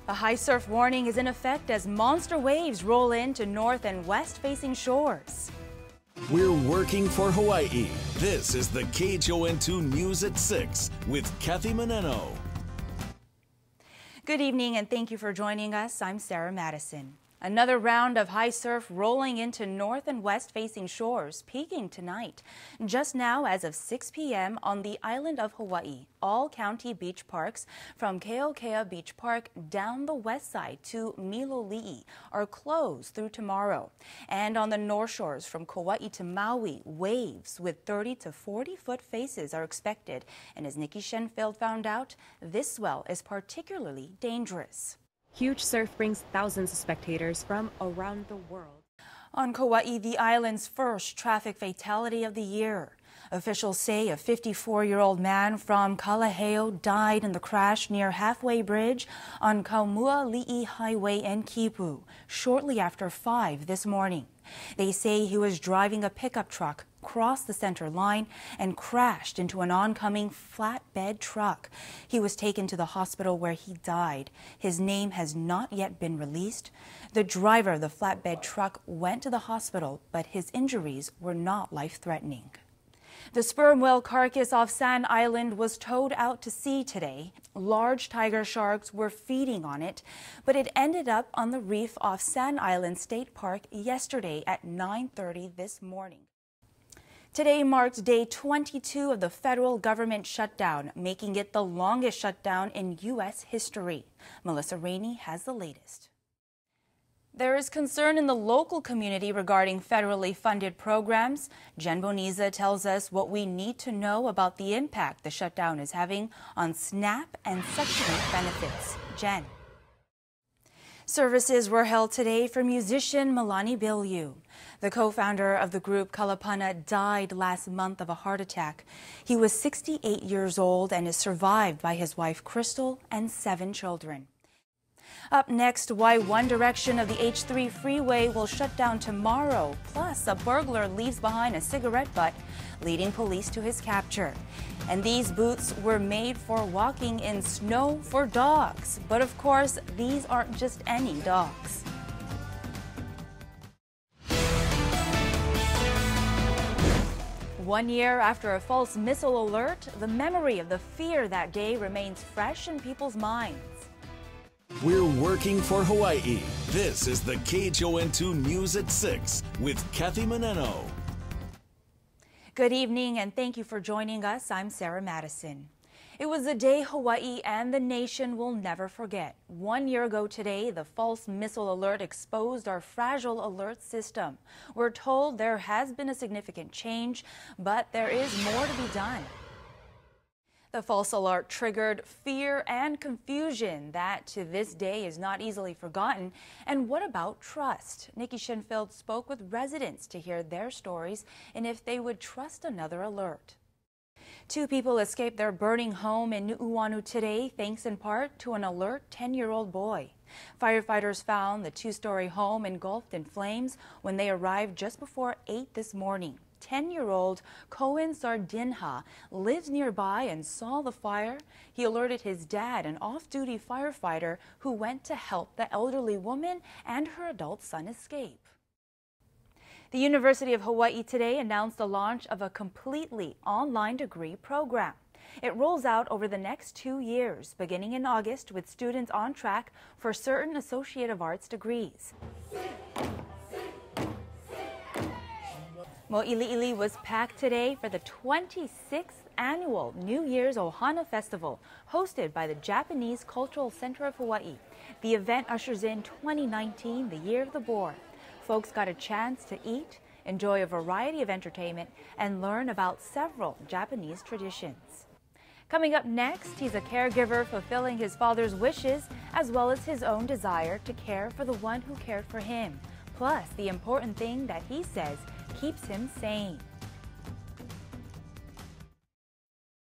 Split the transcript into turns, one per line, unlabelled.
A high surf warning is in effect as monster waves roll into north and west-facing shores.
We're working for Hawaii. This is the KHON2 News at 6 with Kathy Maneno.
Good evening and thank you for joining us. I'm Sara Mattison. Another round of high surf rolling into north and west-facing shores, peaking tonight. Just now, as of 6 p.m. on the island of Hawaii, all county beach parks from Keokea Beach Park down the west side to Miloli'i are closed through tomorrow. And on the north shores from Kauai to Maui, waves with 30 to 40-foot faces are expected. And as Nikki Shenfield found out, this swell is particularly dangerous.
Huge surf brings thousands of spectators from around the world.
On Kauai, the island's first traffic fatality of the year. Officials say a 54-year-old man from Kalaheo died in the crash near Halfway Bridge on Kaumuali'i Highway in Kipu shortly after 5 this morning. They say he was driving a pickup truck, crossed the center line, and crashed into an oncoming flatbed truck. He was taken to the hospital where he died. His name has not yet been released. The driver of the flatbed truck went to the hospital, but his injuries were not life-threatening. The sperm whale carcass off Sand Island was towed out to sea today. Large tiger sharks were feeding on it, but it ended up on the reef off Sand Island State Park yesterday at 9:30 this morning. Today marked day 22 of the federal government shutdown, making it the longest shutdown in U.S. history. Melissa Rainey has the latest. There is concern in the local community regarding federally funded programs. Jen Boniza tells us what we need to know about the impact the shutdown is having on SNAP and Section 8 benefits. Jen. Services were held today for musician Milani Bilyeu. The co-founder of the group Kalapana died last month of a heart attack. He was 68 years old and is survived by his wife Crystal and 7 children. Up next, why one direction of the H3 freeway will shut down tomorrow. Plus, a burglar leaves behind a cigarette butt, leading police to his capture. And these boots were made for walking in snow for dogs. But of course, these aren't just any dogs. One year after a false missile alert, the memory of the fear that day remains fresh in people's minds.
We're working for Hawaii. This is the KHON2 News at 6 with Kathy Maneno.
Good evening and thank you for joining us. I'm Sara Mattison. It was a day Hawaii and the nation will never forget. 1 year ago today, the false missile alert exposed our fragile alert system. We're told there has been a significant change, but there is more to be done. The false alert triggered fear and confusion that to this day is not easily forgotten. And what about trust? Nikki Shenfield spoke with residents to hear their stories and if they would trust another alert. 2 people escaped their burning home in Nu'uanu today, thanks in part to an alert 10-year-old boy. Firefighters found the 2-story home engulfed in flames when they arrived just before 8 this morning. 10-year-old Cohen Sardinha lives nearby and saw the fire. He alerted his dad, an off-duty firefighter, who went to help the elderly woman and her adult son escape. The University of Hawaii today announced the launch of a completely online degree program. It rolls out over the next 2 years, beginning in August, with students on track for certain Associate of Arts degrees. Mo'ili'ili was packed today for the 26th annual New Year's Ohana Festival, hosted by the Japanese Cultural Center of Hawaii. The event ushers in 2019, the year of the boar. Folks got a chance to eat, enjoy a variety of entertainment, and learn about several Japanese traditions. Coming up next, he's a caregiver fulfilling his father's wishes, as well as his own desire to care for the one who cared for him. Plus, the important thing that he says keeps him sane.